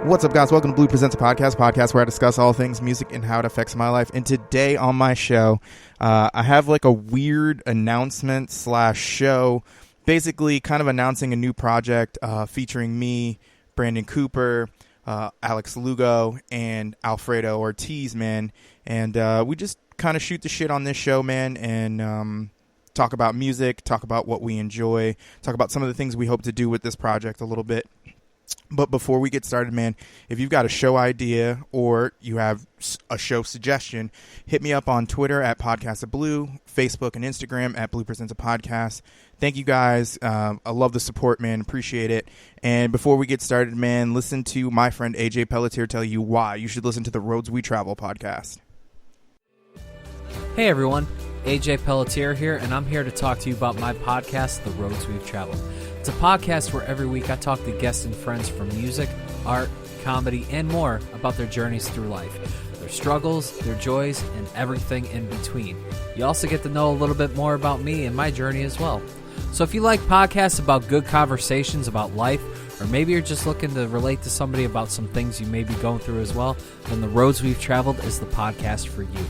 What's up, guys? Welcome to Blue Presents a podcast where I discuss all things music and how it affects my life. And today on my show, I have like a weird announcement / show, basically kind of announcing a new project featuring me, Brandon Cooper, Alex Lugo, and Alfredo Ortiz, man. And we just kind of shoot the shit on this show, man, and talk about music, talk about what we enjoy, talk about some of the things we hope to do with this project a little bit. But before we get started, man, if you've got a show idea or you have a show suggestion, hit me up on Twitter at Podcast of Blue, Facebook and Instagram at Blue Presents a Podcast. Thank you, guys. I love the support, man. Appreciate it. And before we get started, man, listen to my friend AJ Pelletier tell you why you should listen to the Roads We Travel podcast. Hey, everyone. AJ Pelletier here, and I'm here to talk to you about my podcast, The Roads We've Traveled. It's a podcast where every week I talk to guests and friends from music, art, comedy, and more about their journeys through life, their struggles, their joys, and everything in between. You also get to know a little bit more about me and my journey as well. So if you like podcasts about good conversations about life, or maybe you're just looking to relate to somebody about some things you may be going through as well, then The Roads We've Traveled is the podcast for you.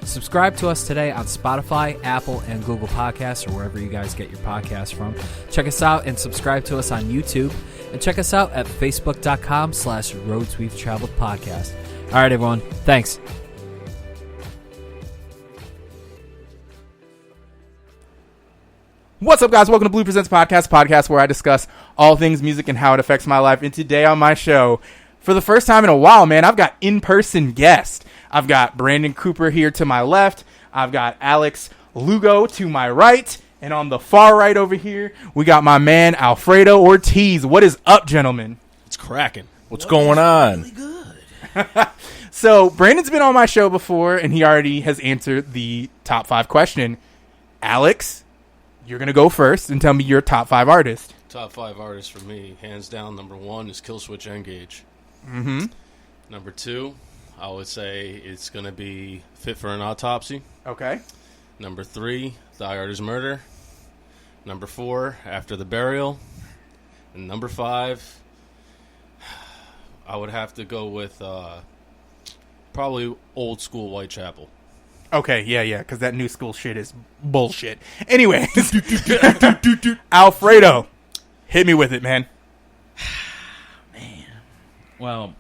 Subscribe to us today on Spotify, Apple, and Google Podcasts, or wherever you guys get your podcasts from. Check us out and subscribe to us on YouTube. And check us out at facebook.com/Roads We've Traveled Podcast. All right, everyone. Thanks. What's up, guys? Welcome to Blue Presents podcast where I discuss all things music and how it affects my life. And today on my show, for the first time in a while, man, I've got in-person guests. I've got Brandon Cooper here to my left. I've got Alex Lugo to my right. And on the far right over here, we got my man, Alfredo Ortiz. What is up, gentlemen? It's cracking. What's going on? Really good. So, Brandon's been on my show before, and he already has answered the top 5 question. Alex, you're going to go first and tell me your top 5 artists. Top 5 artists for me, hands down, number 1 is Killswitch Engage. Mm-hmm. Number 2, I would say it's going to be Fit for an Autopsy. Okay. Number 3, Die Artist Murder. Number 4, After the Burial. And number 5, I would have to go with probably old school Whitechapel. Okay, yeah, because that new school shit is bullshit. Anyways, Alfredo, hit me with it, man. Man. Well,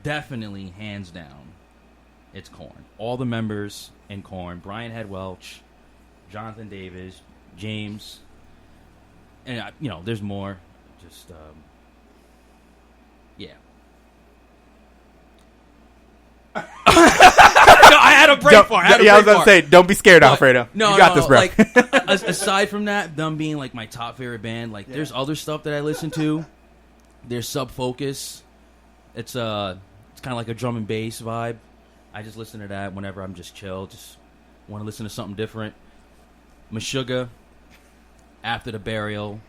definitely, hands down, it's Korn. All the members in Korn, Brian Head Welch, Jonathan Davis, James, and, there's more. Just, yeah. I had a break for it. I was going to say, don't be scared, Alfredo. No, you got this, bro. Like, aside from that, them being like my top favorite band, there's other stuff that I listen to. There's Sub Focus. It's kind of like a drum and bass vibe. I just listen to that whenever I'm just chill, just want to listen to something different. Meshuggah, After the Burial.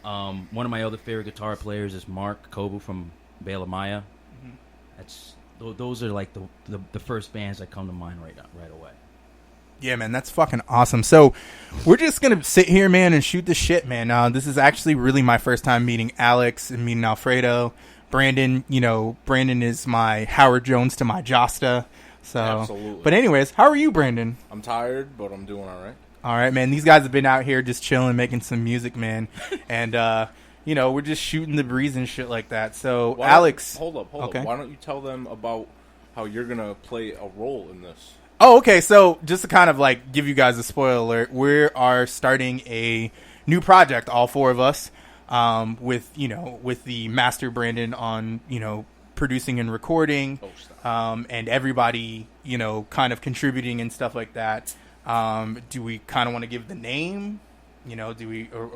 One of my other favorite guitar players is Mark Kobu from Bela Maya. Mm-hmm. Those are like the first bands that come to mind right away. Yeah, man, that's fucking awesome. So we're just going to sit here, man, and shoot the shit, man. This is actually really my first time meeting Alex and meeting Alfredo. Brandon, Brandon is my Howard Jones to my Josta. So, absolutely. But anyways, how are you, Brandon? I'm tired, but I'm doing all right. All right, man. These guys have been out here just chilling, making some music, man. And, we're just shooting the breeze and shit like that. So, Alex. Hold up. Okay. Why don't you tell them about how you're going to play a role in this? Oh, okay. So, just to kind of, give you guys a spoiler alert, we are starting a new project, all 4 of us, with the master Brandon on, producing and recording, and everybody, kind of contributing and stuff like that. Do we kind of want to give the name? Or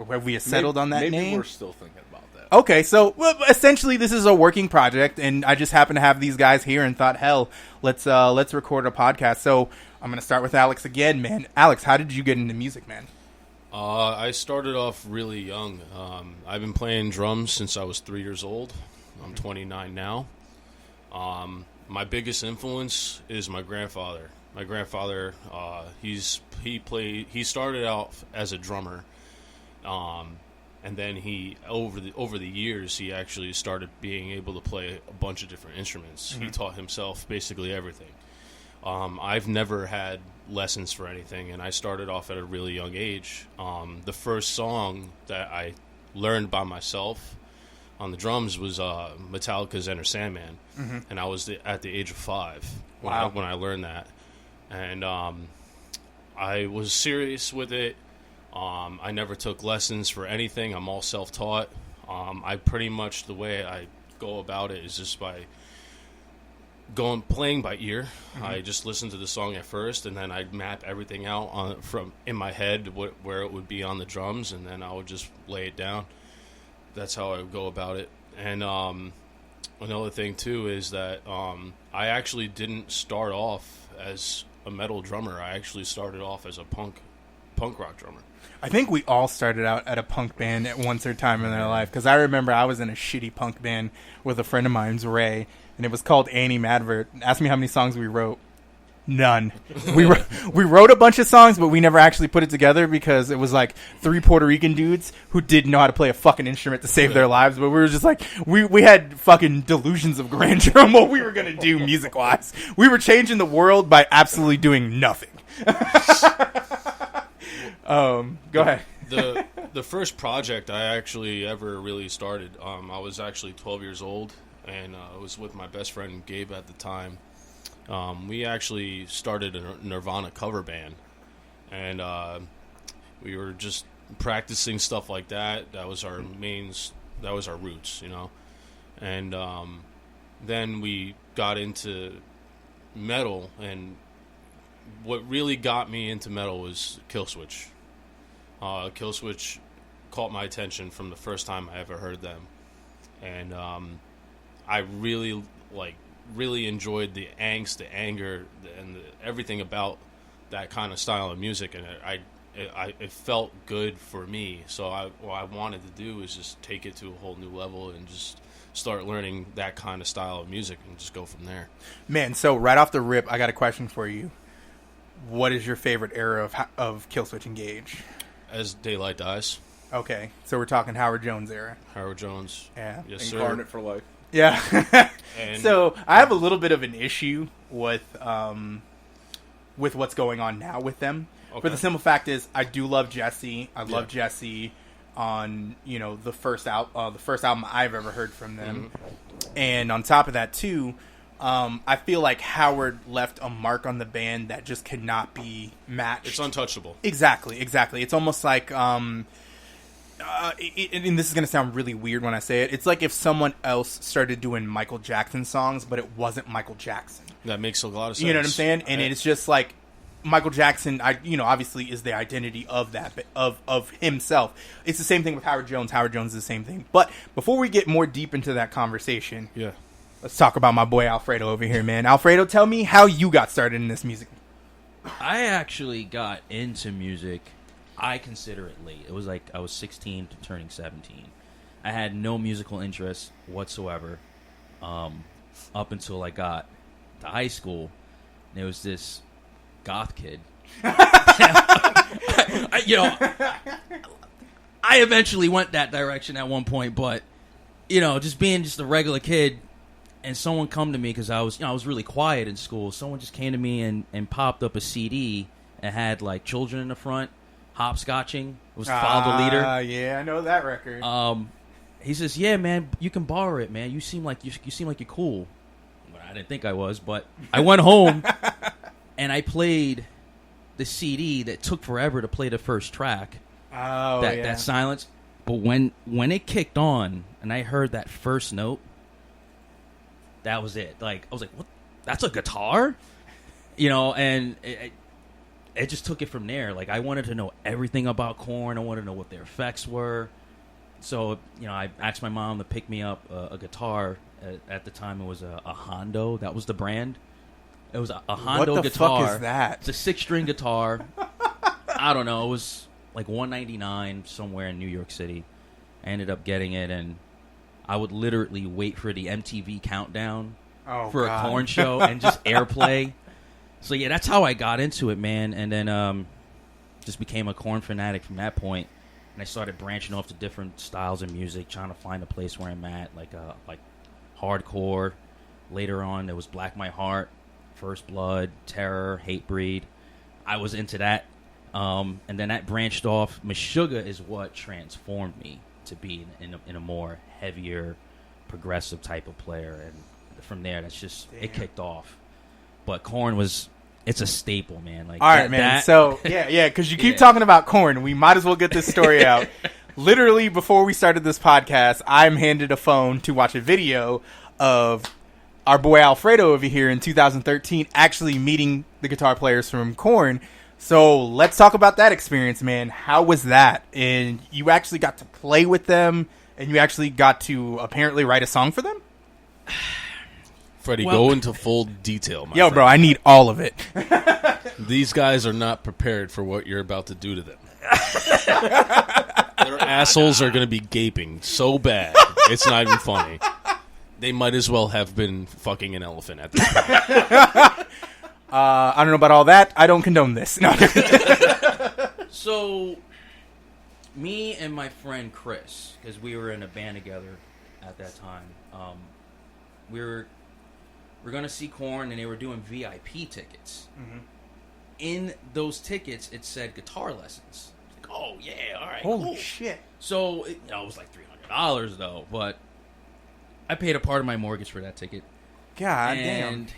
have we settled on that name? Maybe we're still thinking about that. Okay, so essentially this is a working project, and I just happen to have these guys here and thought, hell, let's record a podcast. So I'm going to start with Alex again, man. Alex, how did you get into music, man? I started off really young. I've been playing drums since I was 3 years old. I'm 29 now. My biggest influence is my grandfather. My grandfather, he started out as a drummer, And then he over the years he actually started being able to play a bunch of different instruments. He taught himself basically everything. I've never had lessons for anything, and I started off at a really young age. The first song that I learned by myself on the drums was Metallica's Enter Sandman, and I was at the age of 5 when I learned that. And I was serious with it. I never took lessons for anything. I'm all self-taught. I pretty much, the way I go about it is just by playing by ear. I just listen to the song at first, and then I'd map everything out from in my head where it would be on the drums, and then I would just lay it down. That's how I would go about it. And another thing too is that I actually didn't start off as a metal drummer. I actually started off as a punk rock drummer. I think we all started out at a punk band at one certain time in our life, because I remember I was in a shitty punk band with a friend of mine's, Ray, and it was called Annie Madvert. Ask me how many songs we wrote. None. We wrote a bunch of songs, but we never actually put it together because it was like 3 Puerto Rican dudes who didn't know how to play a fucking instrument to save their lives. But we were just like, we had fucking delusions of grandeur on what we were going to do music-wise. We were changing the world by absolutely doing nothing. Go ahead. The first project I actually ever really started, I was actually 12 years old, and I was with my best friend Gabe at the time. We actually started a Nirvana cover band, and we were just practicing stuff like that. That was our roots, you know. And then we got into metal, and what really got me into metal was Killswitch. Killswitch caught my attention from the first time I ever heard them, and I really enjoyed the angst, the anger, and everything about that kind of style of music, and it felt good for me. So what I wanted to do is just take it to a whole new level and just start learning that kind of style of music and just go from there. Man, so right off the rip, I got a question for you. What is your favorite era of Killswitch Engage? As Daylight Dies. Okay, so we're talking Howard Jones era. Howard Jones. Yeah. Yes, sir. Incarnate for life. Yeah. And so I have a little bit of an issue with what's going on now with them. Okay. But the simple fact is, I do love Jesse. I love Jesse on the first album I've ever heard from them, and on top of that too, I feel like Howard left a mark on the band that just cannot be matched. It's untouchable. Exactly. It's almost like, and this is going to sound really weird when I say it, it's like if someone else started doing Michael Jackson songs, but it wasn't Michael Jackson. That makes a lot of sense. You know what I'm saying? And it's just like, Michael Jackson, obviously is the identity of that, of himself. It's the same thing with Howard Jones. Howard Jones is the same thing. But before we get more deep into that conversation, let's talk about my boy Alfredo over here, man. Alfredo, tell me how you got started in this music. I actually got into music, I consider it late. It was like I was 16 to turning 17. I had no musical interest whatsoever up until I got to high school. And there was this goth kid. I eventually went that direction at one point, but just being just a regular kid, and someone come to me because I was really quiet in school. Someone just came to me and popped up a CD and had like children in the front hopscotching. It was Follow the Leader. Yeah, I know that record. He says, "Yeah, man, you can borrow it, man. You seem like you're cool." Well, I didn't think I was, but I went home. And I played the CD that took forever to play the first track. That silence. But when it kicked on and I heard that first note, that was it. Like, I was like, "What? That's a guitar?" And it just took it from there. Like, I wanted to know everything about Korn. I wanted to know what their effects were. So, I asked my mom to pick me up a guitar. At the time, it was a Hondo. That was the brand. It was a Hondo guitar. What the fuck is that? It's a 6-string guitar. I don't know. It was like $199 somewhere in New York City. I ended up getting it, and I would literally wait for the MTV countdown for a Korn show and just airplay. So, yeah, that's how I got into it, man. And then just became a Korn fanatic from that point. and I started branching off to different styles of music, trying to find a place where I'm at, like hardcore. Later on, there was Black My Heart, First Blood, Terror, Hatebreed. I was into that. And then that branched off. Meshuggah is what transformed me to be in a more heavier, progressive type of player. And from there, that's just, it kicked off. But Korn it's a staple, man. Like, all right, man. So, yeah, because you keep talking about Korn. We might as well get this story out. Literally, before we started this podcast, I'm handed a phone to watch a video of our boy Alfredo over here in 2013 actually meeting the guitar players from Korn. So let's talk about that experience, man. How was that? And you actually got to play with them, and you actually got to apparently write a song for them? Freddie, go into full detail, my friend. Bro, I need all of it. These guys are not prepared for what you're about to do to them. Their assholes are going to be gaping so bad, it's not even funny. They might as well have been fucking an elephant at this point. I don't know about all that. I don't condone this. No. So, me and my friend Chris, because we were in a band together at that time, we were going to see Korn, and they were doing VIP tickets. Mm-hmm. In those tickets, it said guitar lessons. Like, oh, yeah, all right, Holy cool. shit. So, it was like $300, though, but I paid a part of my mortgage for that ticket. God and damn.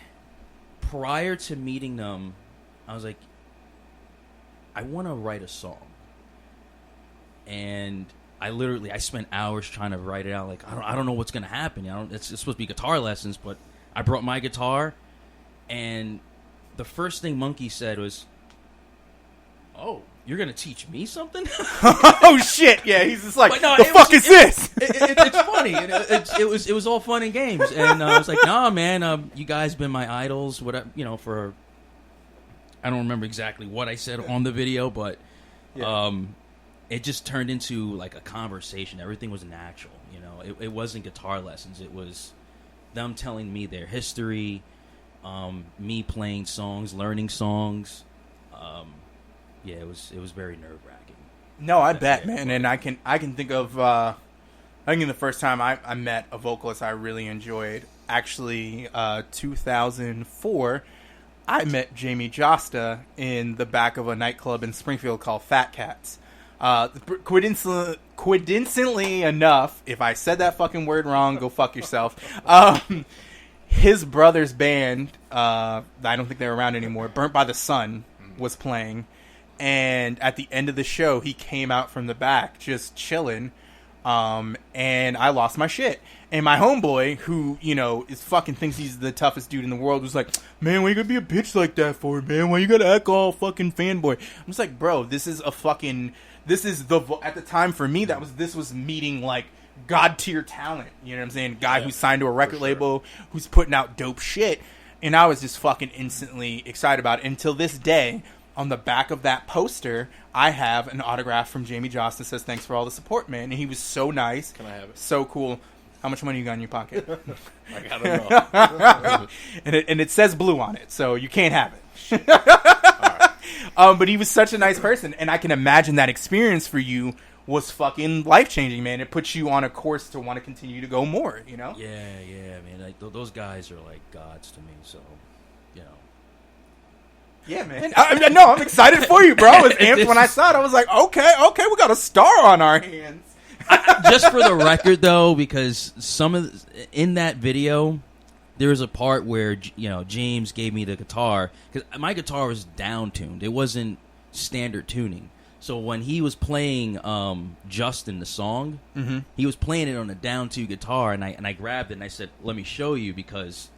Prior to meeting them, I was like, I want to write a song. And I spent hours trying to write it out. Like, I don't know what's going to happen. It's supposed to be guitar lessons, but I brought my guitar, and the first thing Monkey said was, "Oh, you're going to teach me something?" Oh, shit. Yeah, he's just like, no, the fuck is this? It's funny. It was all fun and games. And I was like, nah, man, you guys been my idols. Whatever, for... I don't remember exactly what I said on the video, but it just turned into like a conversation. Everything was natural, It wasn't guitar lessons. It was them telling me their history, me playing songs, learning songs. It was very nerve-wracking. No, I bet, man. And I can think of I think the first time I met a vocalist I really enjoyed, actually 2004, I met Jamie Josta in the back of a nightclub in Springfield called Fat Cats. Coincidentally enough, if I said that fucking word wrong, go fuck yourself. His brother's band, I don't think they're around anymore, Burnt by the Sun, was playing. And at the end of the show, he came out from the back just chilling. And I lost my shit. And my homeboy, who, is fucking thinks he's the toughest dude in the world, was like, man, why you gotta be a bitch like that for, man? Why you gotta act all fucking fanboy? I'm just like, bro, at the time for me, this was meeting like god tier talent. You know what I'm saying? Guy who's signed to a record label, who's putting out dope shit. And I was just fucking instantly excited about it. Until this day, on the back of that poster, I have an autograph from Jamie Jost that says, thanks for all the support, man. And he was so nice. Can I have it? So cool. How much money you got in your pocket? I gotta know. and it says blue on it, so you can't have it. All right. But he was such a nice person, and I can imagine that experience for you was fucking life-changing, man. It puts you on a course to want to continue to go more, Yeah, man. Like, those guys are like gods to me, so, Yeah, man. I'm excited for you, bro. I was amped when I saw it. I was like, okay, we got a star on our hands. Just for the record, though, because in that video, there was a part where James gave me the guitar, because my guitar was down-tuned. It wasn't standard tuning. So when he was playing Justin, the song, he was playing it on a down-tuned guitar, and I grabbed it and I said, let me show you, because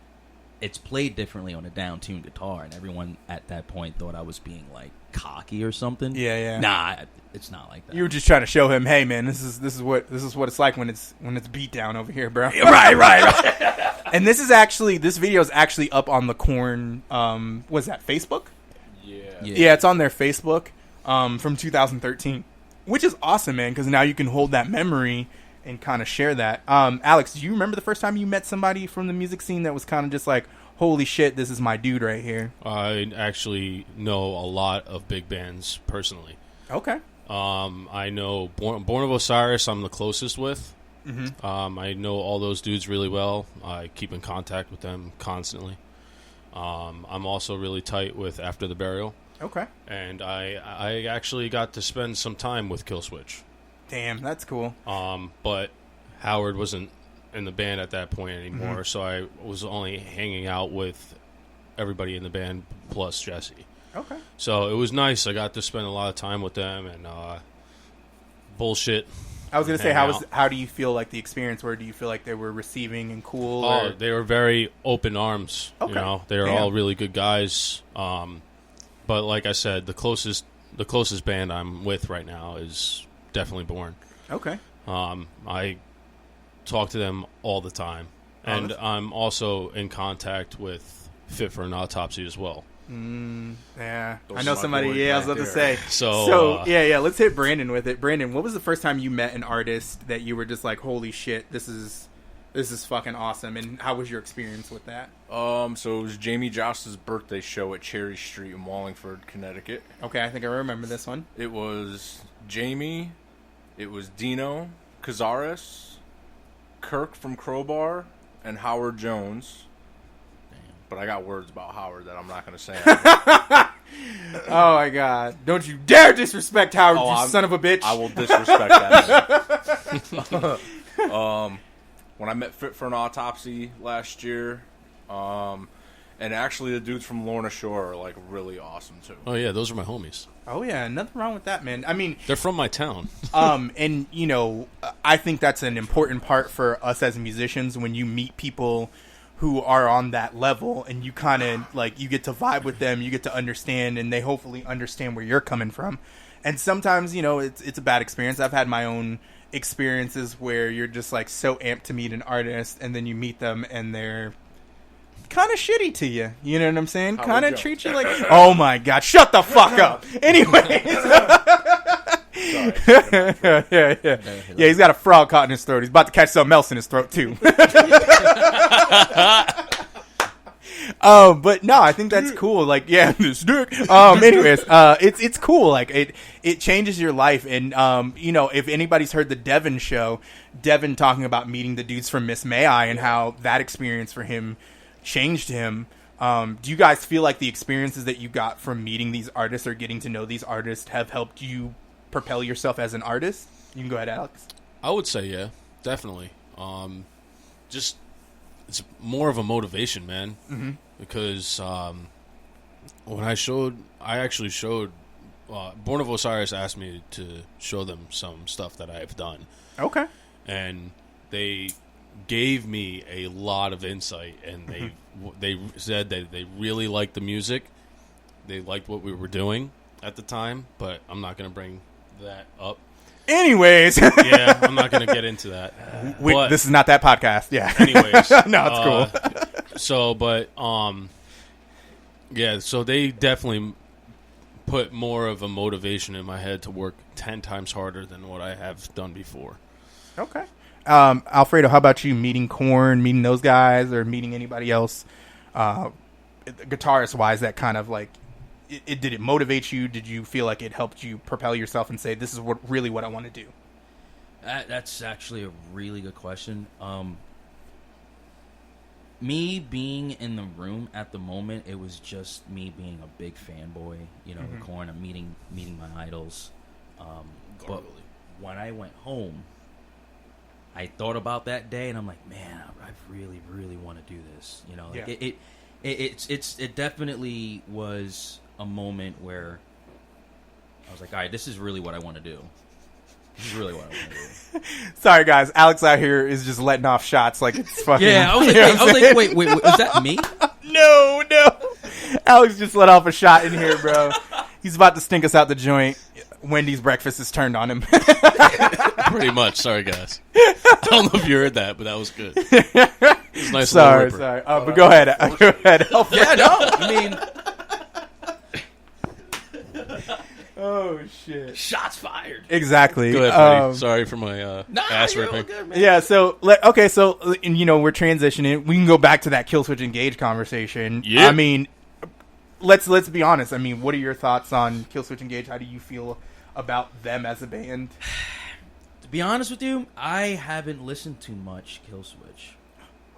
it's played differently on a down-tuned guitar, and everyone at that point thought I was being like cocky or something. Yeah. Nah, it's not like that. You were just trying to show him, hey man, this is what it's like when it's beat down over here, bro. Right. And this video is actually up on the Korn. Was that Facebook? Yeah, it's on their Facebook from 2013, which is awesome, man. Because now you can hold that memory and kind of share that. Alex, do you remember the first time you met somebody from the music scene that was kind of just like, holy shit, this is my dude right here? I actually know a lot of big bands personally. Okay. I know Born of Osiris I'm the closest with. Mm-hmm. I know all those dudes really well. I keep in contact with them constantly. I'm also really tight with After the Burial. Okay. And I actually got to spend some time with Killswitch. Damn, that's cool. But Howard wasn't in the band at that point anymore, Mm-hmm. so I was only hanging out with everybody in the band plus Jesse. Okay. So it was nice. I got to spend a lot of time with them and bullshit. I was going to say, hang out. how do you feel like the experience? Where do you feel like they were receiving and cool? Oh, or? they were very open arms. Okay. You know, they were Damn. all really good guys. But like I said, the closest band I'm with right now is definitely Born. Okay. I talk to them all the time, and I'm also in contact with Fit for an Autopsy as well. Yeah, Those I know are my somebody. boys Yeah, I was right about to there. say. So, yeah. Let's hit Brandon with it. Brandon, what was the first time you met an artist that you were just like, "Holy shit, this is fucking awesome"? And how was your experience with that? So it was Jamie Joss's birthday show at Cherry Street in Wallingford, Connecticut. Okay, I think I remember this one. It was Jamie, it was Dino, Cazares, Kirk from Crowbar, and Howard Jones. But I got words about Howard that I'm not going to say. Oh my god! Don't you dare disrespect Howard, you son of a bitch! I will disrespect that man. When I met Fit for an Autopsy last year, and actually the dudes from Lorna Shore are like really awesome too. oh yeah, those are my homies. Oh yeah, nothing wrong with that, man. I mean, They're from my town. and you know, I think that's an important part for us as musicians when you meet people who are on that level and you kind of like, you get to vibe with them, you get to understand, and they hopefully understand where you're coming from. And sometimes, you know, it's a bad experience. I've had my own experiences where you're just like so amped to meet an artist and then you meet them and they're kind of shitty to you. You know what I'm saying? Kind of treat you like, oh my god, shut the fuck up. Anyways. Yeah, he's got a frog caught in his throat. He's about to catch something else in his throat too. But no, I think that's cool. Like, yeah, this dick. Anyways, it's cool. Like, it changes your life. And you know, if anybody's heard the Devin show, Devin talking about meeting the dudes from Miss May I and how that experience for him changed him. Do you guys feel like the experiences that you got from meeting these artists or getting to know these artists have helped you propel yourself as an artist? You can go ahead, Alex. I would say yeah, definitely. Just it's more of a motivation, man. Mm-hmm. Because when I actually showed. Born of Osiris asked me to show them some stuff that I've done. Okay. And they gave me a lot of insight, and they said that they really liked the music. They liked what we were doing at the time, but I'm not going to bring that up. Anyways. Yeah, I'm not going to get into that. This is not that podcast. Yeah. Anyways. No, it's cool. Yeah, so they definitely put more of a motivation in my head to work 10 times harder than what I have done before. Okay. Alfredo, how about you? Meeting Korn, meeting those guys, or meeting anybody else, guitarist-wise, that kind of like, did it motivate you? Did you feel like it helped you propel yourself and say, this is really what I want to do? That's actually a really good question. Me being in the room at the moment, it was just me being a big fanboy, you know, the Korn, and meeting my idols. But when I went home, I thought about that day, and I'm like, man, I really, really want to do this. You know, like it definitely was a moment where I was like, all right, this is really what I want to do. This is really what I want to do. Sorry, guys. Alex out here is just letting off shots like it's fucking... Yeah, I was like, wait, was that me? No. Alex just let off a shot in here, bro. He's about to stink us out the joint. Wendy's breakfast is turned on him. Pretty much. Sorry, guys. I don't know if you heard that, but that was good. It was nice. Sorry. But go ahead. Go ahead. Yeah, no. I mean... Oh, shit. Shots fired. Exactly. Go ahead, Freddie. Sorry for my ass you're ripping. all good, man. Yeah, so and, you know, we're transitioning. We can go back to that Killswitch Engage conversation. Yeah. I mean, let's be honest. I mean, what are your thoughts on Killswitch Engage? How do you feel about them as a band? To be honest with you, I haven't listened to much Killswitch.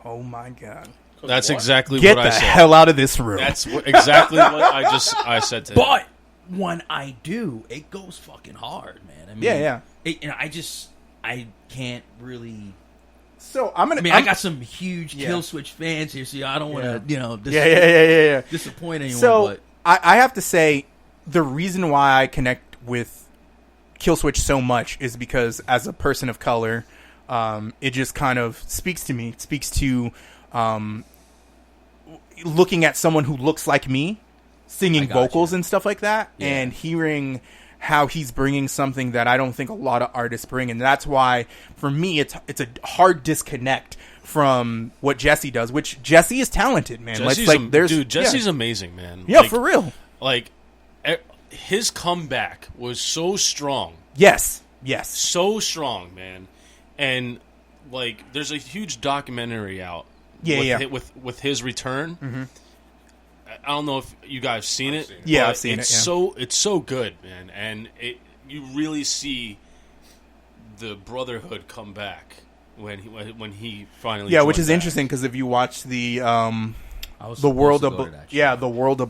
Oh my god! That's exactly Get what the I said. hell out of this room. That's exactly what I said to him. But when I do, it goes fucking hard, man. I mean, yeah. I can't really. So I got some huge Killswitch fans here, so I don't want to, disappoint anyone. So but I have to say, the reason why I connect with Killswitch so much is because as a person of color, it just kind of speaks to me. It speaks to looking at someone who looks like me, singing vocals and stuff like that, and hearing how he's bringing something that I don't think a lot of artists bring. And that's why, for me, it's a hard disconnect from what Jesse does, which Jesse is talented, man. Jesse's amazing, man. Yeah, for real. Like, his comeback was so strong. Yes. So strong, man. And, like, there's a huge documentary out with his return. Mm-hmm. I don't know if you guys seen it. Yeah, I've seen it. Yeah. It's so good, man, and you really see the Brotherhood come back when he finally. Yeah, which is back. interesting because if you watch the World of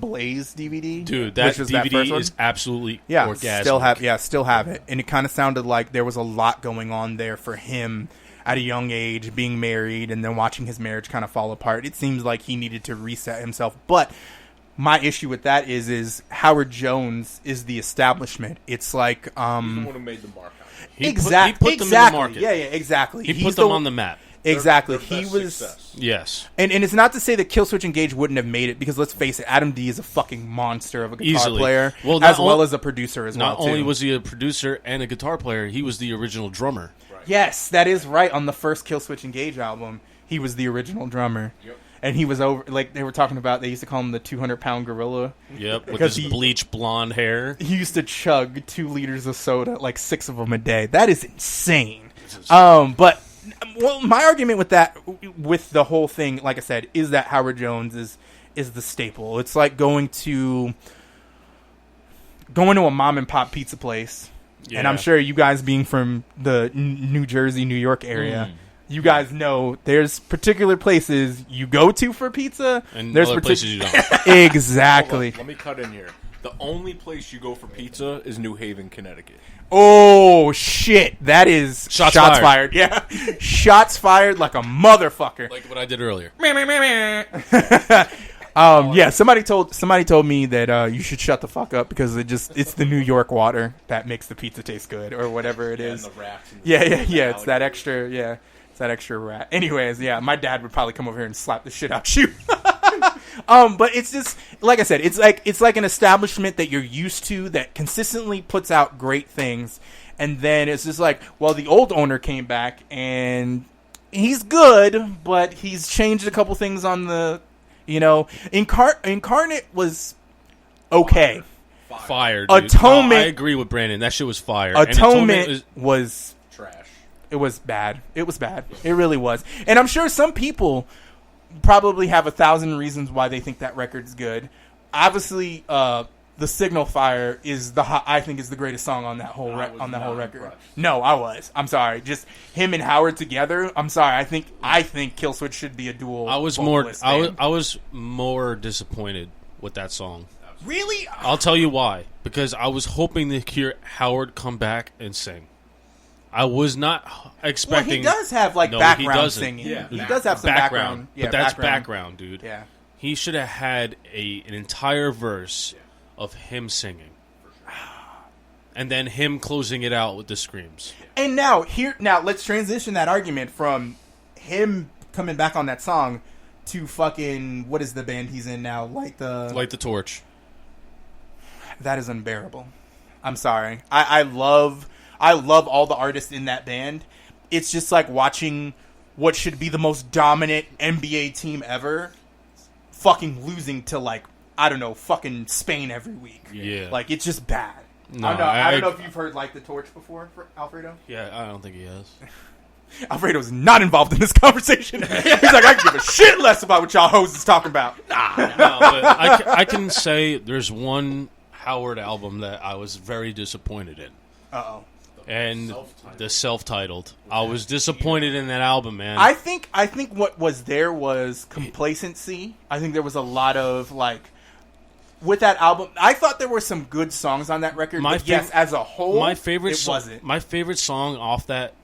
Blaze DVD, dude, that DVD is absolutely orgasmic. Still have it, and it kind of sounded like there was a lot going on there for him. At a young age, being married, and then watching his marriage kind of fall apart. It seems like he needed to reset himself. But my issue with that is Howard Jones is the establishment. It's like he's the one who made the mark. He put them in the market. Yeah, exactly. He put them on the map. Exactly. He was success. Yes. And it's not to say that Killswitch Engage wouldn't have made it, because let's face it, Adam D is a fucking monster of a guitar player, well as a producer as well. Not only was he a producer and a guitar player, he was the original drummer. Right. Yes, that is right. On the first Killswitch Engage album, he was the original drummer. Yep. And he was over, like they were talking about, they used to call him the 200-pound gorilla. Yep, with his bleach blonde hair. He used to chug 2 liters of soda, like 6 of them a day. That is insane. But my argument with that, with the whole thing, like I said, is that Howard Jones is the staple. It's like going to a mom and pop pizza place, and I'm sure you guys being from the New Jersey, New York area, you guys know there's particular places you go to for pizza, and there's other places you don't. Exactly. Let me cut in here. The only place you go for pizza is New Haven, Connecticut. Oh, shit. That is shots fired. Yeah. Shots fired like a motherfucker. Like what I did earlier. Yeah, somebody told me that you should shut the fuck up because it's the New York water that makes the pizza taste good or whatever it is. And the rats. And Yeah. It's that extra rat. Anyways, yeah, my dad would probably come over here and slap the shit out you. But it's just, like I said, it's like an establishment that you're used to that consistently puts out great things, and then it's just like, well, the old owner came back and he's good, but he's changed a couple things on the, Incarnate was okay. Fire, dude. Atonement. I agree with Brandon. That shit was fire. Atonement was trash. It was bad. It really was. And I'm sure some people probably have 1,000 reasons why they think that record's good. Obviously, the Signal Fire I think is the greatest song on that whole record. Impressed. No, I was. I'm sorry. Just him and Howard together. I'm sorry. I think Killswitch should be a dual. I was more disappointed with that song. Really? I'll tell you why. Because I was hoping to hear Howard come back and sing. I was not expecting. Well, he does have background singing. Yeah, he does have some background. Yeah, but that's background, dude. Yeah, he should have had an entire verse of him singing, and then him closing it out with the screams. And now let's transition that argument from him coming back on that song to fucking what is the band he's in now? Light the Torch. That is unbearable. I'm sorry. I love all the artists in that band. It's just like watching what should be the most dominant NBA team ever fucking losing to fucking Spain every week. Yeah. Like, it's just bad. No, I don't know if you've heard Like the Torch before, for Alfredo. Yeah, I don't think he has. Alfredo's not involved in this conversation. He's like, I can give a shit less about what y'all hoes is talking about. No, but I can say there's one Howard album that I was very disappointed in. Uh-oh. And the self-titled. I was disappointed in that album, man. I think what was there was complacency. I think there was a lot of like with that album. I thought there were some good songs on that record. But yes, as a whole, my favorite wasn't. My favorite song off that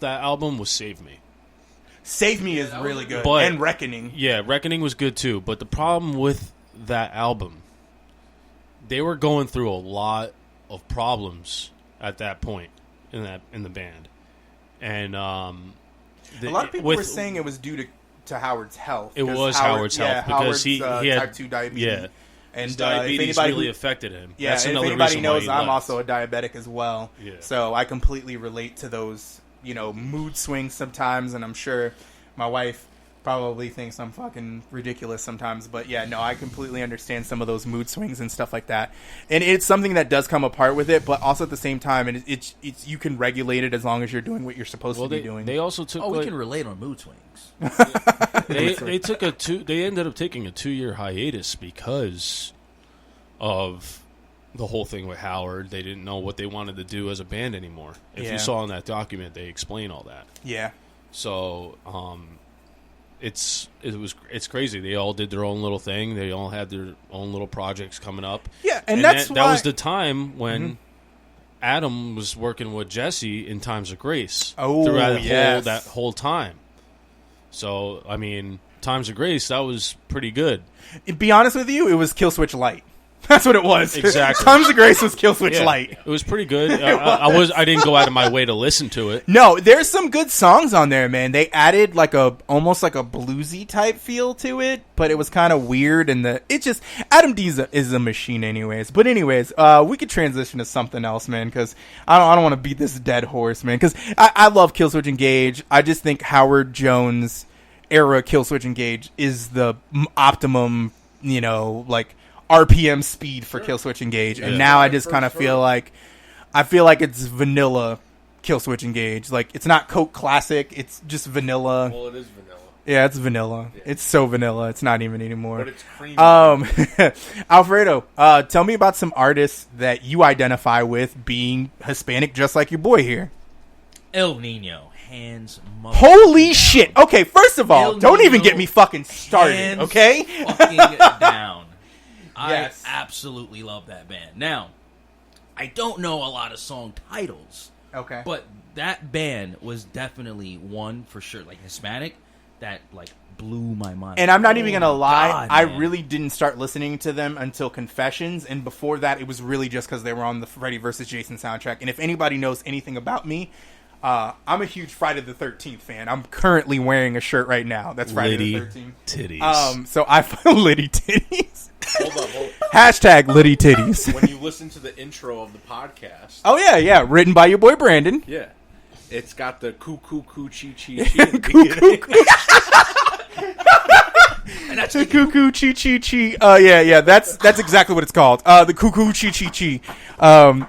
album was "Save Me." "Save Me" is really good, and "Reckoning." Yeah, "Reckoning" was good too. But the problem with that album, they were going through a lot of problems at that point in the band, and a lot of people were saying it was due to Howard's health. It was Howard's health because he had type 2 diabetes. Yeah, and diabetes really affected him. Yeah, that's if another anybody reason knows, why he I'm left. also a diabetic as well. Yeah. So I completely relate to those, mood swings sometimes, and I'm sure my wife probably thinks I'm fucking ridiculous sometimes. But yeah, no, I completely understand some of those mood swings and stuff like that. And it's something that does come apart with it, but also at the same time, and it's you can regulate it as long as you're doing what you're supposed to be doing. They also took. we can relate on mood swings. They ended up taking a 2-year hiatus because of the whole thing with Howard. They didn't know what they wanted to do as a band anymore. If you saw in that document, they explain all that. Yeah. So, it's crazy. They all did their own little thing. They all had their own little projects coming up. Yeah, and that's that was the time when Adam was working with Jesse in Times of Grace. Oh, throughout yes. that whole time. So, I mean, Times of Grace, that was pretty good. To be honest with you, it was Killswitch Light. That's what it was. Exactly. Times of Grace was Killswitch Light. It was pretty good. I didn't go out of my way to listen to it. No, there's some good songs on there, man. They added almost like a bluesy type feel to it, but it was kind of weird. And Adam D is a machine, anyways. But anyways, we could transition to something else, man, because I don't want to beat this dead horse, man. Because I love Killswitch Engage. I just think Howard Jones era Killswitch Engage is the optimum, RPM speed for Killswitch Engage, and now I just kind of feel like it's vanilla Killswitch Engage. Like, it's not Coke Classic, it's just vanilla. Well, it is vanilla. Yeah, it's vanilla. Yeah. It's so vanilla, it's not even anymore. But it's creamy. Alfredo, tell me about some artists that you identify with being Hispanic, just like your boy here. El Nino, hands. Holy shit! Okay, first of all, El don't Nino, even get me fucking started, okay? Fucking down. Yes. I absolutely love that band. Now, I don't know a lot of song titles. Okay. But that band was definitely one for sure, like Hispanic, that blew my mind. And I'm not even going to lie, God, I man. really didn't start listening to them until Confessions, and before that it was really just because they were on the Freddy vs. Jason soundtrack. And if anybody knows anything about me, I'm a huge Friday the 13th fan. I'm currently wearing a shirt right now that's Friday the 13th. Titties. So I Liddy Titties. Hold up. Hashtag Liddy Titties. When you listen to the intro of the podcast, Oh yeah, written by your boy Brandon. yeah, it's got the coo coo coo chi chi chi in the beginning. The cuckoo chi chi chi. Yeah. That's exactly what it's called. The cuckoo chi chi chi.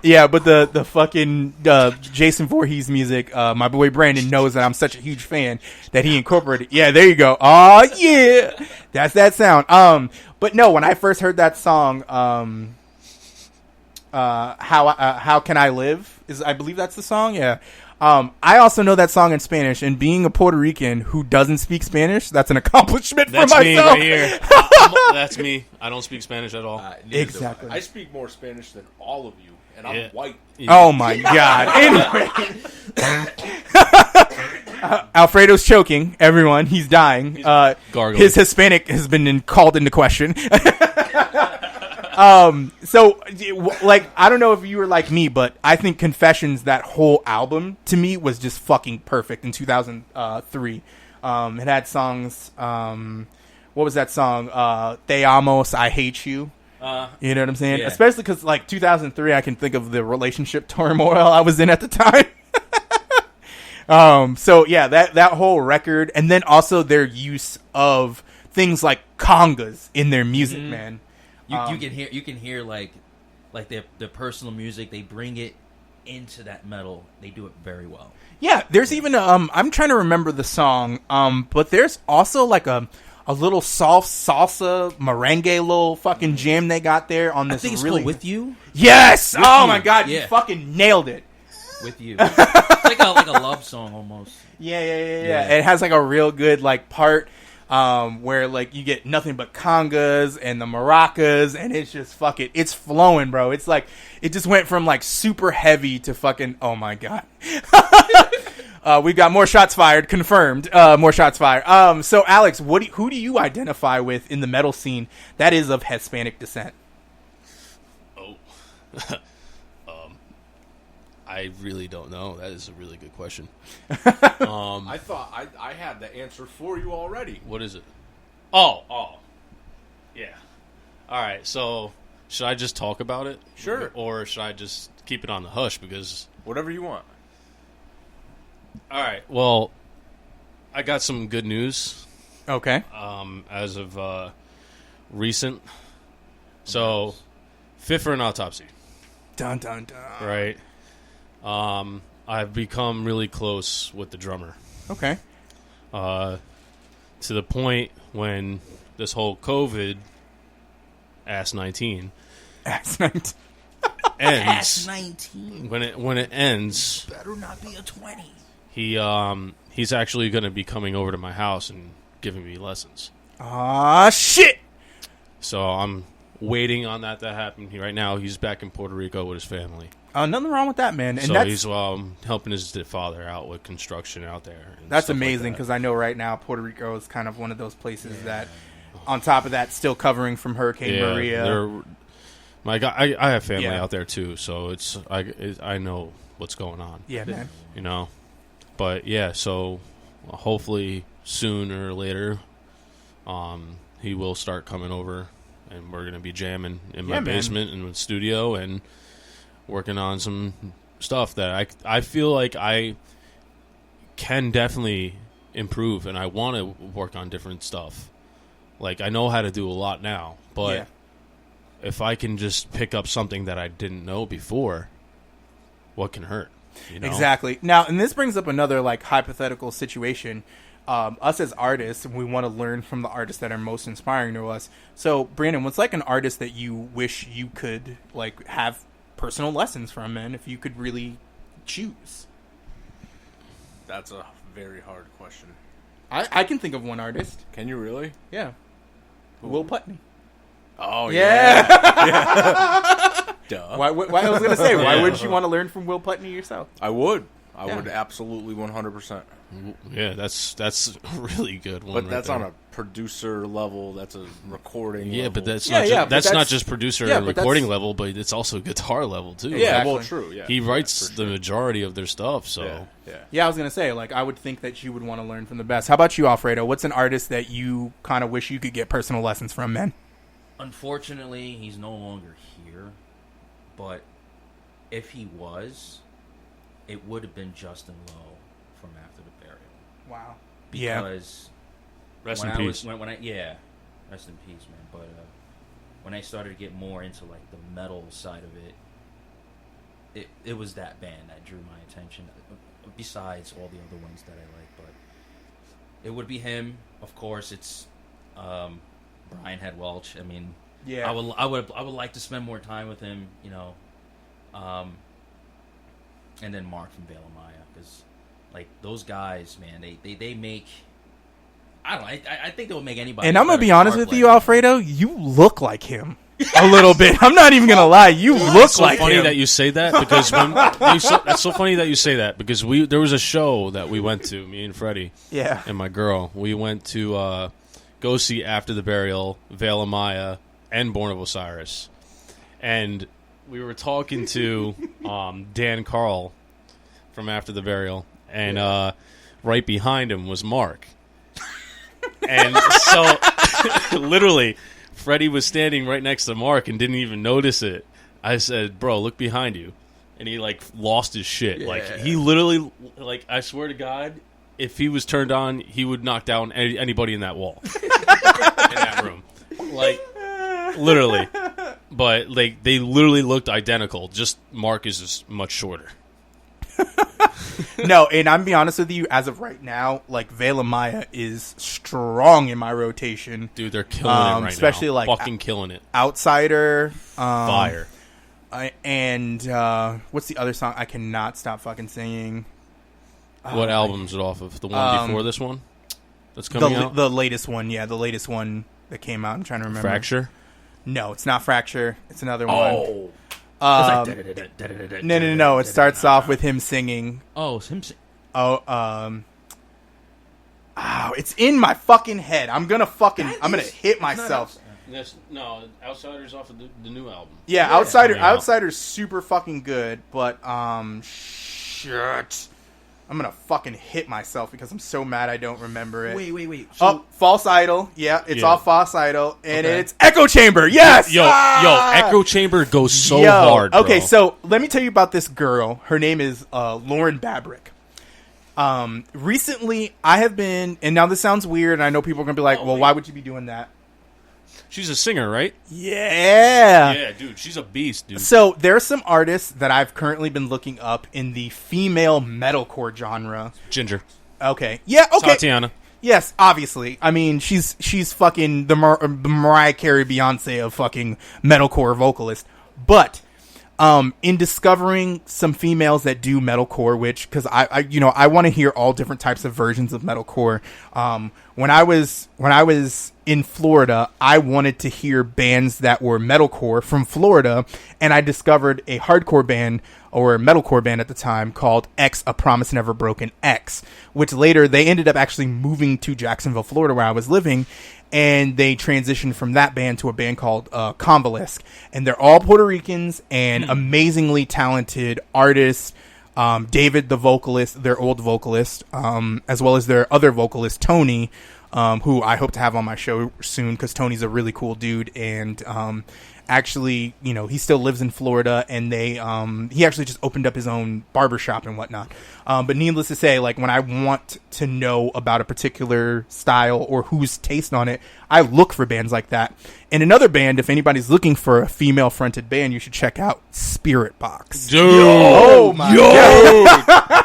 Yeah, but the fucking Jason Voorhees music. My boy Brandon knows that I'm such a huge fan that he incorporated. Yeah, there you go. Oh yeah, that's that sound. But no, when I first heard that song, how can I live? I believe that's the song. Yeah. I also know that song in Spanish, and being a Puerto Rican who doesn't speak Spanish, that's an accomplishment for myself. That's me right here. That's me. I don't speak Spanish at all. Exactly. I speak more Spanish than all of you, and I'm white. Oh my god. Anyway. Alfredo's choking. Everyone, he's dying. Gargling. His Hispanic has been called into question. So, I don't know if you were like me, but I think Confessions, that whole album, to me, was just fucking perfect in 2003. It had songs, what was that song? Te Amos, I Hate You. You know what I'm saying? Yeah. Especially because, 2003, I can think of the relationship turmoil I was in at the time. So, yeah, that whole record, and then also their use of things like congas in their music, man. You can hear their personal music. They bring it into that metal. They do it very well. Yeah, there's even I'm trying to remember the song. But there's also a little soft salsa merengue little fucking jam they got there on this. I think it's really called With You. Yes. With oh You. my god, Yeah. you fucking nailed it. with you. It's like a love song almost. Yeah. It has like a real good like part where like you get nothing but congas and the maracas, and it's just it's flowing, bro. It's like it just went from like super heavy to fucking, oh my god. We've got more shots fired, confirmed. More shots fired. So Alex, who do you identify with in the metal scene that is of Hispanic descent? Oh. I really don't know. That is a really good question. I thought I had the answer for you already. What is it? Oh. Yeah. All right, so should I just talk about it? Sure. Or should I just keep it on the hush? Because Whatever you want. all right, well, I got some good news Okay. as of recent. So, fit for an autopsy, Dun dun dun. right? I've become really close with the drummer. Okay. To the point when this whole COVID ass 19 Accent. ends. 19. When it ends, Better not be a 20. he's actually going to be coming over to my house and giving me lessons. Ah, shit. So I'm waiting on that to happen. Right now, he's back in Puerto Rico with his family. Nothing wrong with that, man. And So that's he's helping his father out with construction out there. And that's stuff like amazing that. because I know right now Puerto Rico is kind of one of those places that, on top of that, still covering from Hurricane Maria. My guy, I have family Yeah. out there too, so I know what's going on. Yeah, man. You know, but yeah, so hopefully sooner or later, he will start coming over, and we're gonna be jamming in my Yeah, man. basement in the studio and working on some stuff that I feel like I can definitely improve, and I want to work on different stuff. Like, I know how to do a lot now, but Yeah. if I can just pick up something that I didn't know before, what can hurt? You know? Exactly. Now, and this brings up another like hypothetical situation. Us as artists, we want to learn from the artists that are most inspiring to us. So, Brandon, what's like an artist that you wish you could like have personal lessons from, man, if you could really choose? That's a very hard question. I can think of one artist. Can you really? Yeah. Will Putney. Oh, Yeah. Duh. Why I was going to say, why Yeah. wouldn't you want to learn from Will Putney yourself? I would. I Yeah. would absolutely 100%. Yeah, that's a really good one. But right that's there. on a producer level. That's a recording Yeah, level. but that's Yeah, not yeah, ju- but that's not that's- just producer yeah, and but recording that's- level, but it's also guitar level too. Yeah, well, actually. true, yeah. He writes for the sure. majority of their stuff, so Yeah. Yeah, I was going to say, like, I would think that you would want to learn from the best. How about you, Alfredo? What's an artist that you kind of wish you could get personal lessons from, man? Unfortunately, he's no longer here. But if he was, it would have been Justin Lowe from After the Burial. Wow. Yeah. Because rest when in I peace. was when I rest in peace, man. But when I started to get more into like the metal side of it, it was that band that drew my attention. Besides all the other ones that I like, but it would be him. Of course, it's Brian Head Welch. I mean, Yeah. I would like to spend more time with him. You know, and then Mark from Bale Maya, because like those guys, man, they make. I don't know. I think they would make anybody. And I'm going to better be honest guitar with you, player. Alfredo. You look like him a little bit. I'm not even going to lie. You look It's so like funny him. that you say that because that's so funny that you say that because there was a show that we went to, me and Freddie Yeah. and my girl. We went to go see After the Burial, Veil of Maya, and Born of Osiris, and we were talking to Dan Carl from After the Burial, and right behind him was Mark. And so, literally, Freddie was standing right next to Mark and didn't even notice it. I said, "Bro, look behind you," and he like lost his shit. Yeah. Like he literally, like I swear to God, if he was turned on, he would knock down anybody in that wall, in that room, like literally. But like they literally looked identical. Just Mark is just much shorter. No, and I'm be honest with you, as of right now, like Veil of Maya is strong in my rotation. Dude, they're killing it right especially now. like Fucking killing it. Outsider, Fire. And what's the other song I cannot stop fucking singing? What album is it off of? The one before this one? That's coming out? The latest one, yeah. The latest one that came out. I'm trying to remember. Fracture? No, it's not Fracture. It's another one. Oh. No. It starts off with him singing. Oh, it's him singing. It's in my fucking head. I'm gonna hit myself. No, Outsider's off of the new album. Yeah, Outsider's super fucking good, but shit. I'm gonna fucking hit myself because I'm so mad I don't remember it. Wait. False Idol. Yeah, it's off False Idol, and it's Echo Chamber. Yes. Yo, Echo Chamber goes so hard. Okay, bro. so let me tell you about this girl. Her name is Lauren Babrick. Recently, I have been, and now this sounds weird, and I know people are gonna be like, "Well, why would you be doing that?" She's a singer, right? Yeah. Yeah, dude. She's a beast, dude. So there are some artists that I've currently been looking up in the female metalcore genre. Ginger. Okay. Yeah, okay. Tatiana. Yes, obviously. I mean, she's fucking the Mariah Carey, Beyonce of fucking metalcore vocalist. But in discovering some females that do metalcore, which, because I want to hear all different types of versions of metalcore. When I was in Florida, I wanted to hear bands that were metalcore from Florida, and I discovered a hardcore band, or a metalcore band at the time, called X, A Promise Never Broken X, which later they ended up actually moving to Jacksonville, Florida, where I was living, and they transitioned from that band to a band called Convalesce, and they're all Puerto Ricans and amazingly talented artists. David, the vocalist, their old vocalist, as well as their other vocalist, Tony, who I hope to have on my show soon, because Tony's a really cool dude, and actually, he still lives in Florida, and he actually just opened up his own barbershop and whatnot. But needless to say, like, when I want to know about a particular style or whose taste on it, I look for bands like that. And another band, if anybody's looking for a female-fronted band, you should check out Spirit Box. Dude. Oh my God.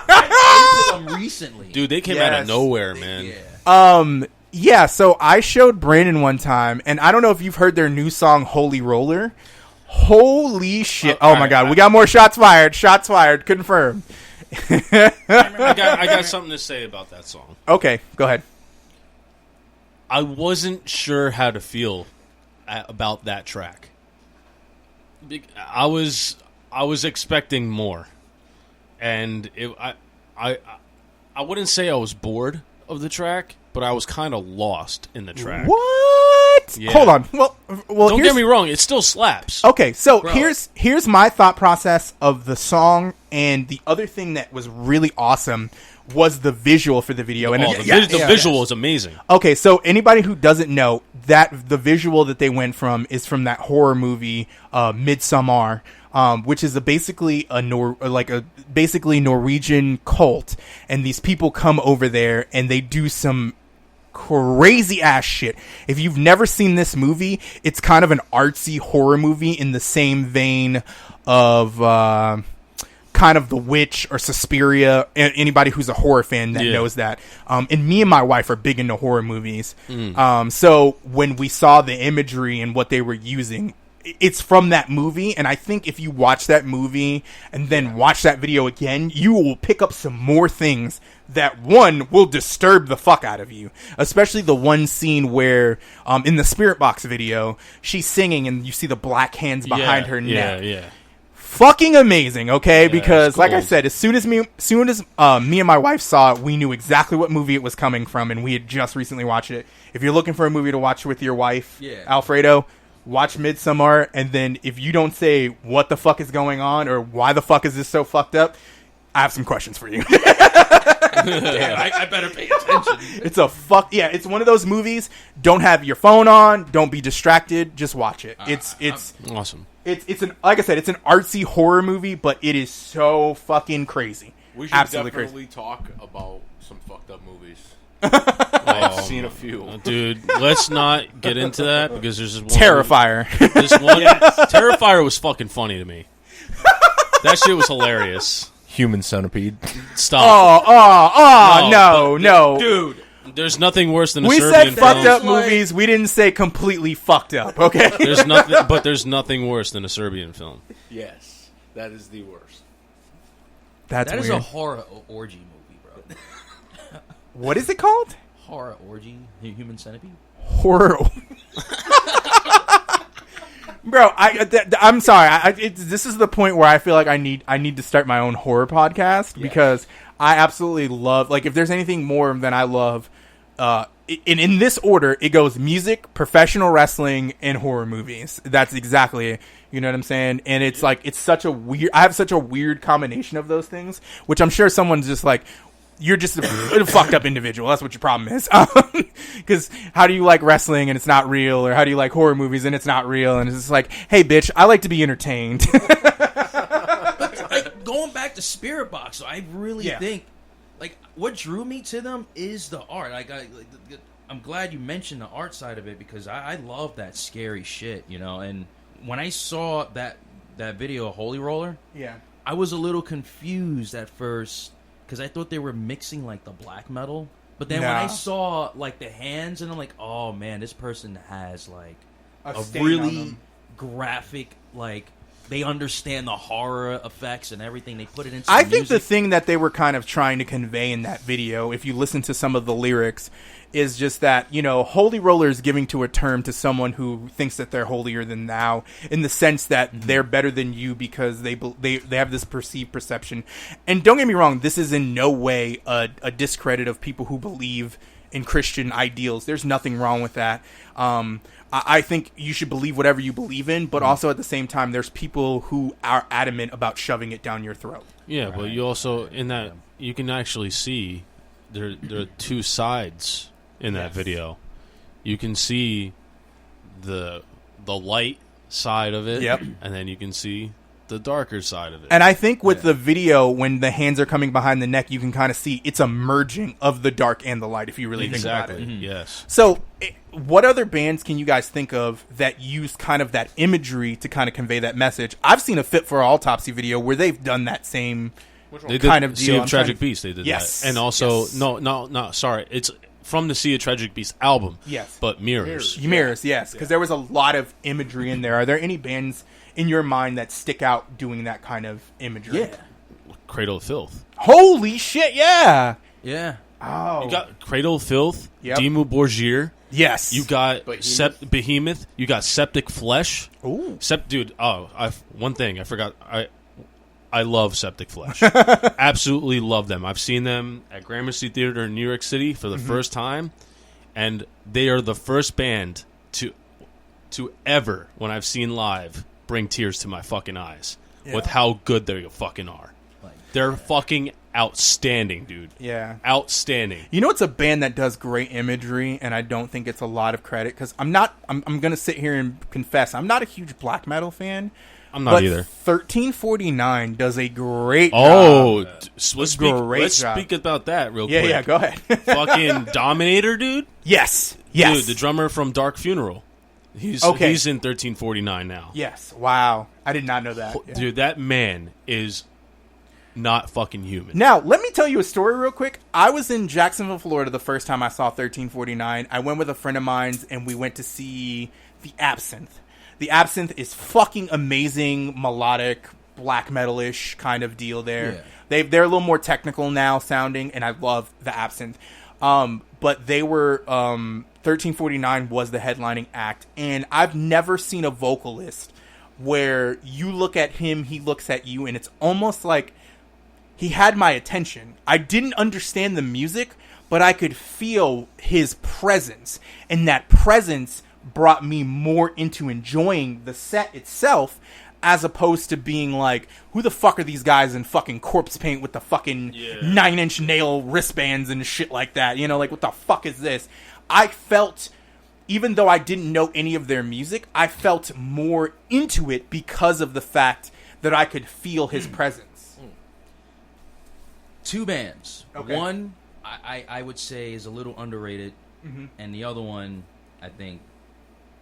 I listened to them recently. Dude, they came out of nowhere, man. Yeah, so I showed Brandon one time, and I don't know if you've heard their new song, Holy Roller. Holy shit. Oh my God, we got more shots fired. Shots fired. Confirmed. I got something to say about that song. Okay, go ahead. I wasn't sure how to feel about that track. I was expecting more, and I wouldn't say I was bored of the track, but I was kind of lost in the track. What? Yeah. Hold on. Well, don't get me wrong. It still slaps. Okay, so Bro. here's my thought process of the song, and the other thing that was really awesome was the visual for the video. And the visual is amazing. Okay, so anybody who doesn't know, that the visual that they went from is from that horror movie, Midsommar, which is basically Norwegian cult, and these people come over there and they do some crazy ass shit. If you've never seen this movie, it's kind of an artsy horror movie in the same vein of kind of The Witch or Suspiria. Anybody who's a horror fan that knows that. And me and my wife are big into horror movies. So when we saw the imagery and what they were using, it's from that movie, and I think if you watch that movie and then watch that video again, you will pick up some more things that, one, will disturb the fuck out of you. Especially the one scene where, in the Spirit Box video, she's singing and you see the black hands behind her neck. Yeah. Fucking amazing, okay? Yeah, because, cool. like I said, as soon as me and my wife saw it, we knew exactly what movie it was coming from, and we had just recently watched it. If you're looking for a movie to watch with your wife, Alfredo, watch Midsommar, and then if you don't say what the fuck is going on or why the fuck is this so fucked up, I have some questions for you. Damn, I better pay attention. It's one of those movies. Don't have your phone on. Don't be distracted. Just watch it. It's awesome. It's like I said, it's an artsy horror movie, but it is so fucking crazy. We should Absolutely definitely crazy. talk about some fucked up movies. I've seen a few. Dude, let's not get into that because there's this one. Terrifier. Terrifier was fucking funny to me. That shit was hilarious. Human Centipede. Stop. No. Dude, There's nothing worse than a We Serbian said fucked film. up movies. We didn't say completely fucked up. Okay. There's nothing worse than a Serbian film. Yes, that is the worst. That's That is weird. a horror orgy movie, bro. What is it called? Horror orgy, Human Centipede. Horror. Bro, I'm sorry. This is the point where I feel like I need to start my own horror podcast because I absolutely love, like, if there's anything more than I love, in this order, it goes music, professional wrestling, and horror movies. That's exactly it. You know what I'm saying? And it's like, I have such a weird combination of those things, which I'm sure someone's just like, you're just a fucked up individual. That's what your problem is. Because how do you like wrestling and it's not real? Or how do you like horror movies and it's not real? And it's just like, hey, bitch, I like to be entertained. Like, going back to Spirit Box, I really think, like, what drew me to them is the art. I'm glad you mentioned the art side of it because I love that scary shit, you know. And when I saw that video, Holy Roller, I was a little confused at first. Because I thought they were mixing, like, the black metal. But then when I saw, like, the hands, and I'm like, oh, man, this person has, like, a really graphic, like, they understand the horror effects and everything. They put it into I the think music. the thing that they were kind of trying to convey in that video, if you listen to some of the lyrics, is just that, you know, holy roller is giving to a term to someone who thinks that they're holier than thou, in the sense that they're better than you because they have this perceived perception. And don't get me wrong, this is in no way a discredit of people who believe in Christian ideals. There's nothing wrong with that. I think you should believe whatever you believe in, but also at the same time, there's people who are adamant about shoving it down your throat. Yeah, but you also, in that, you can actually see there are two sides in that video. You can see the light side of it, and then you can see the darker side of it. And I think with the video, when the hands are coming behind the neck, you can kind of see it's a merging of the dark and the light, if you really think about it. Yes. So, what other bands can you guys think of that use kind of that imagery to kind of convey that message? I've seen a Fit for Autopsy video where they've done that same kind of deal. Sea of Tragic Beast, they did that. And also, no, sorry, it's from the Sea of Tragic Beast album. Yes. But Mirrors. Mirrors, yes. Because there was a lot of imagery in there. Are there any bands in your mind that stick out doing that kind of imagery? Yeah. Cradle of Filth. Holy shit, yeah. Yeah. Oh. You got Cradle of Filth, Yep. Dimmu Borgir. Yes. You got Behemoth. You got Septic Flesh. Ooh. Dude, one thing I forgot. I love Septic Flesh. Absolutely love them. I've seen them at Gramercy Theater in New York City for the first time, and they are the first band to ever, when I've seen live, bring tears to my fucking eyes with how good they fucking are. They're fucking outstanding, dude. Yeah. Outstanding. You know, it's a band that does great imagery, and I don't think it's a lot of credit, because I'm going to sit here and confess, I'm not a huge black metal fan. I'm not either. 1349 does a great job. Let's speak about that real quick. Yeah, go ahead. Fucking Dominator, dude. Yes. Dude, the drummer from Dark Funeral. He's in 1349 now. Yes. Wow. I did not know that. Yeah. Dude, that man is not fucking human. Now, let me tell you a story real quick. I was in Jacksonville, Florida the first time I saw 1349. I went with a friend of mine, and we went to see The Absinthe. The Absinthe is fucking amazing, melodic, black metal-ish kind of deal there. Yeah. They're a little more technical now sounding, and I love The Absinthe. But they were 1349 was the headlining act, and I've never seen a vocalist where you look at him, he looks at you, and it's almost like he had my attention. I didn't understand the music, but I could feel his presence, and that presence brought me more into enjoying the set itself, as opposed to being like, who the fuck are these guys in fucking corpse paint with the fucking 9-inch nail wristbands and shit like that? You know, like, what the fuck is this? I felt, even though I didn't know any of their music, I felt more into it because of the fact that I could feel his presence. Two bands. Okay. One, I would say, is a little underrated, and the other one, I think,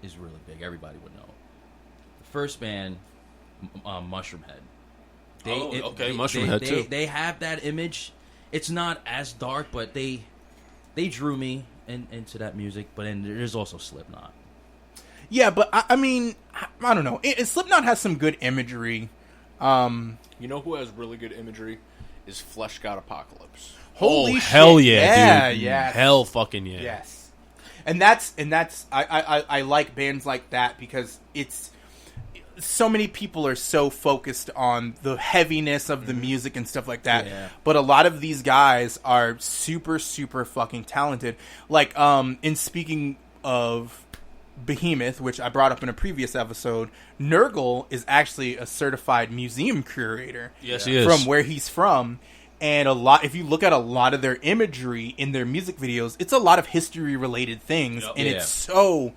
is really big. Everybody would know. The first band, Mushroomhead. Mushroomhead too. They have that image. It's not as dark, but they they drew me into that music. But then there's also Slipknot. Yeah, but I mean, I don't know. Slipknot has some good imagery. You know who has really good imagery? Is Flesh God Apocalypse. Holy shit. Hell yeah, dude. Yes. Hell fucking yeah. Yes. And that's I like bands like that because it's so many people are so focused on the heaviness of the music and stuff like that. Yeah. But a lot of these guys are super, super fucking talented. Like, in speaking of Behemoth, which I brought up in a previous episode, Nurgle is actually a certified museum curator. Yes, he is. From where he's from. And if you look at a lot of their imagery in their music videos, it's a lot of history-related things. Yep. And Yeah. it's so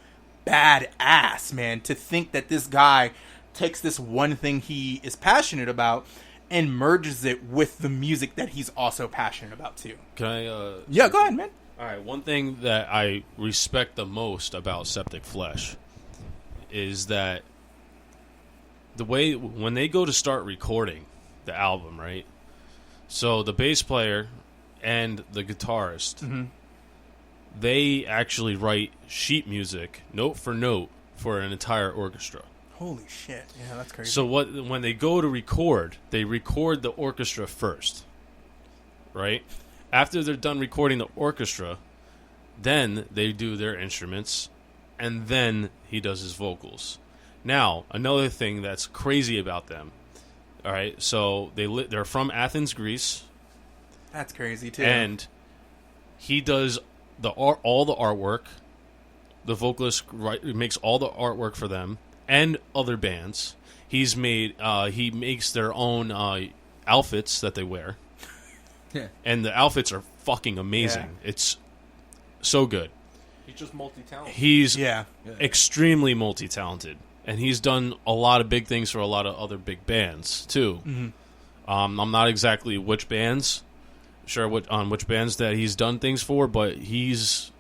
badass, man, to think that this guy takes this one thing he is passionate about and merges it with the music that he's also passionate about, too. Can I? Yeah, go ahead, man. All right. One thing that I respect the most about Septic Flesh is that the way when they go to start recording the album, right? So the bass player and the guitarist, they actually write sheet music, note for note, for an entire orchestra. Holy shit. Yeah, that's crazy. So when they go to record, they record the orchestra first, right? After they're done recording the orchestra, then they do their instruments, and then he does his vocals. Now, another thing that's crazy about them, all right, so they're from Athens, Greece, That's crazy, too. and he does all the artwork. The vocalist makes all the artwork for them and other bands. He makes their own outfits that they wear. Yeah. And the outfits are fucking amazing. Yeah. It's so good. He's just multi-talented. He's Yeah. extremely multi-talented. And he's done a lot of big things for a lot of other big bands, too. Mm-hmm. I'm not exactly on which bands that he's done things for, but he's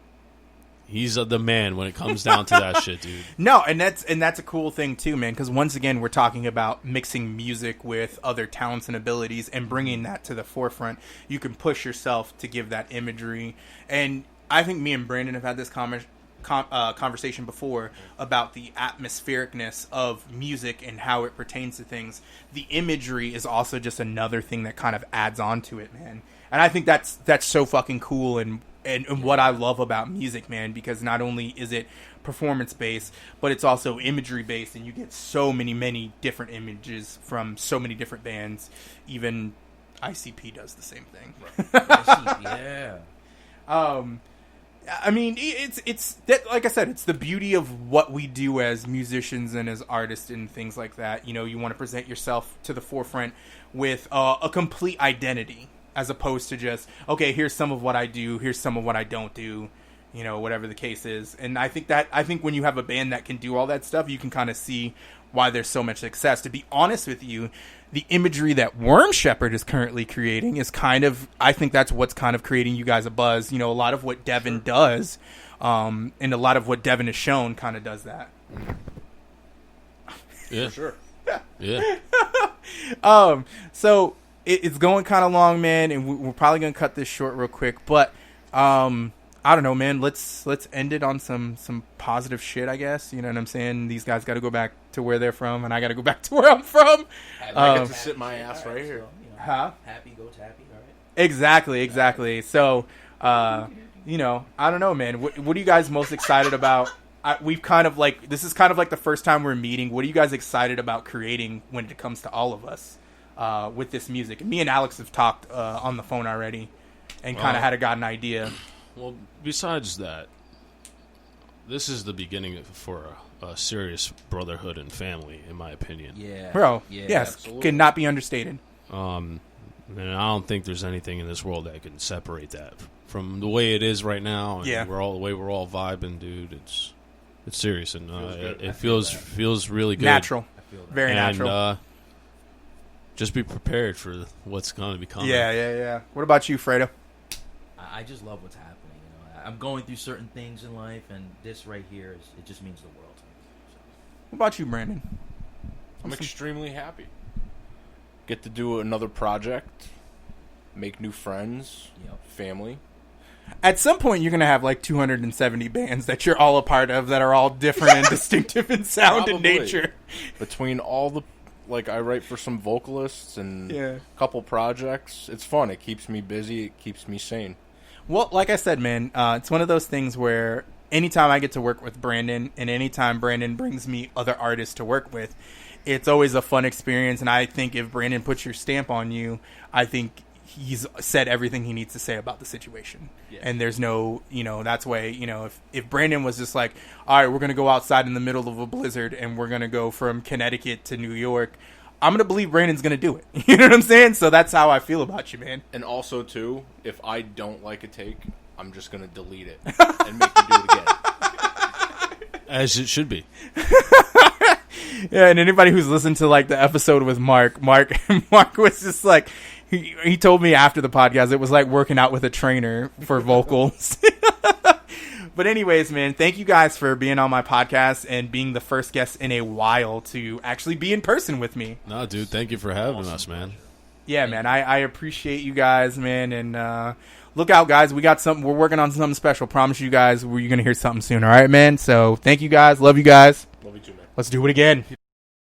the man when it comes down to that shit, dude. No, and that's a cool thing too, man. Because once again, we're talking about mixing music with other talents and abilities and bringing that to the forefront. You can push yourself to give that imagery, and I think me and Brandon have had this conversation before about the atmosphericness of music and how it pertains to things. The imagery is also just another thing that kind of adds on to it, man. And I think that's so fucking cool and what I love about music, man, because not only is it performance-based, but it's also imagery-based, and you get so many different images from so many different bands. Even ICP does the same thing. Yeah. I mean, it's that, like I said, it's the beauty of what we do as musicians and as artists and things like that. You know, you want to present yourself to the forefront with a complete identity, as opposed to just, okay, here's some of what I do, here's some of what I don't do, you know, whatever the case is. And I think when you have a band that can do all that stuff, you can kind of see why there's so much success. To be honest with you, the imagery that Worm Shepherd is currently creating is kind of, I think that's what's kind of creating you guys a buzz. You know, a lot of what Devin does, and a lot of what Devin has shown kind of does that. Yeah, For sure. yeah. So it's going kind of long, man, and we're probably gonna cut this short real quick. But I don't know, man. Let's end it on some positive shit, I guess. You know what I'm saying? These guys got to go back to where they're from, and I got to go back to where I'm from. I get to sit my ass right here. Huh? Happy go tappy, all right? Exactly. So, you know, I don't know, man. What are you guys most excited about? We've kind of like, this is kind of like the first time we're meeting. What are you guys excited about creating when it comes to all of us with this music? And me and Alex have talked on the phone already and kind of got an idea. Well, besides that, this is the beginning for a serious brotherhood and family, in my opinion. Yeah. Bro, Yeah, yes, absolutely. could not be understated. And I don't think there's anything in this world that can separate that from the way it is right now. And Yeah. we're all vibing, dude. It's serious, and good. it feels really good. Natural. I feel that. Very and natural. just be prepared for what's going to be coming. Yeah. What about you, Fredo? I just love what's happening. You know, I'm going through certain things in life, and this right here it just means the world to me. What about you, Brandon? I'm extremely happy. Get to do another project, make new friends, Yep. family. At some point, you're going to have like 270 bands that you're all a part of that are all different and distinctive in sound and Probably. nature. Between all the, like, I write for some vocalists and Yeah. a couple projects. It's fun. It keeps me busy. It keeps me sane. Well, like I said, man, it's one of those things where anytime I get to work with Brandon and anytime Brandon brings me other artists to work with, it's always a fun experience. And I think if Brandon puts your stamp on you, I think he's said everything he needs to say about the situation. Yeah. And there's no, that's why, if Brandon was just like, all right, we're going to go outside in the middle of a blizzard and we're going to go from Connecticut to New York, I'm going to believe Brandon's going to do it. You know what I'm saying? So that's how I feel about you, man. And also, too, if I don't like a take, I'm just going to delete it and make you do it again. As it should be. Yeah, and anybody who's listened to like the episode with Mark was just like, he told me after the podcast, it was like working out with a trainer for vocals. But anyways, man, thank you guys for being on my podcast and being the first guest in a while to actually be in person with me. No, dude, thank you for having us, man. Yeah, man, I appreciate you guys, man, and look out, guys. We're working on something special. Promise you guys, you're going to hear something soon, all right, man? So thank you guys. Love you guys. Love you too, man. Let's do it again.